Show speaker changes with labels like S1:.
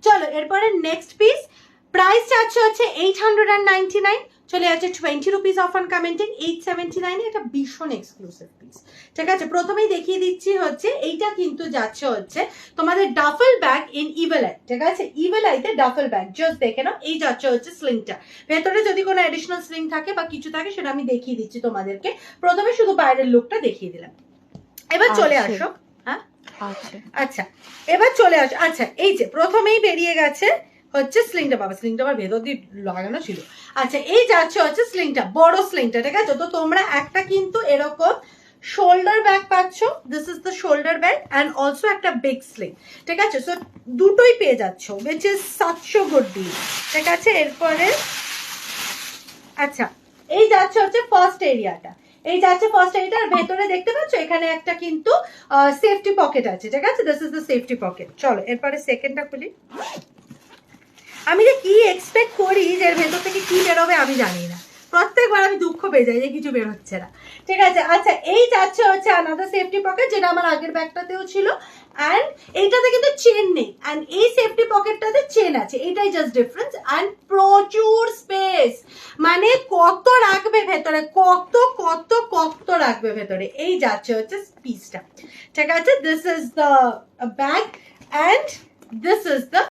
S1: চলো এরপরে next piece, price যাচ্ছে হচ্ছে 899, চলে যাচ্ছে 20 রুপিস অফ অন কমেন্টিং 879। এটা ভীষণ এক্সক্লুসিভ পিস, ঠিক আছে। প্রথমেই দেখিয়ে দিচ্ছি হচ্ছে এইটা কিন্তু যাচ্ছে হচ্ছে তোমাদের duffel bag in evil I, ঠিক আছে। ইভেল আইতে ডাফল ব্যাগ, জাস্ট দেখে নাও। এই যাচ্ছে হচ্ছে স্লিংটা, ভেতরে যদি কোনো অ্যাডিশনাল স্লিং থাকে বা কিছু থাকে সেটা আমি দেখিয়ে দিচ্ছি তোমাদেরকে। প্রথমে শুধু বাইরের লুকটা দেখিয়ে দিলাম। এবার চলে আসো। হ্যাঁ আচ্ছা, এবার চলে আসো। আচ্ছা, এই যে প্রথমেই বেরিয়ে গেছে হচ্ছে স্লিংটা, বাবা স্লিংটা আবার ভেতর দিয়ে লাগানো ছিল। আচ্ছা, এই যাচ্ছে হচ্ছে স্লিংটা, বড় স্লিংটা, ঠিক আছে। তো তোমরা একটা কিন্তু এরকম শোল্ডার ব্যাগ পাচ্ছ, this is the shoulder bag and also একটা বিগ স্লিং, ঠিক আছে। সো দুটোই পেয়ে যাচ্ছ, which is such good deal, ঠিক আছে। এরপরে আচ্ছা, এই যাচ্ছে হচ্ছে ফার্স্ট এরিয়াটা, এই যাচ্ছে ফার্স্ট এরিয়াটা। আর ভেতরে দেখতে পাচ্ছ এখানে একটা কিন্তু সেফটি পকেট আছে, ঠিক আছে। This is the safety pocket. চলো এরপরে সেকেন্ডটা খুলি। আমি যে কি এক্সপেক্ট করি যে এর ভেতর থেকে কি বেরোবে আমি জানি না, প্রত্যেকবার আমি দুঃখ পেয়ে যাই যে কিছু বের হচ্ছে না, ঠিক আছে। আচ্ছা, এই যাচ্ছে হচ্ছে আনাদার সেফটি পকেট, যেটা আমার আগের ব্যাগটাতেও ছিল। অ্যান্ড এইটাতে কিন্তু চেন নেই, অ্যান্ড এই সেফটি পকেটটাতে চেন আছে, এটাই জাস্ট ডিফারেন্স। অ্যান্ড প্রচুর স্পেস, মানে কত রাখবে ভেতরে, কত কত কত রাখবে ভেতরে। এই যাচ্ছে হচ্ছে পিসটা, ঠিক আছে। This is the bag and this is the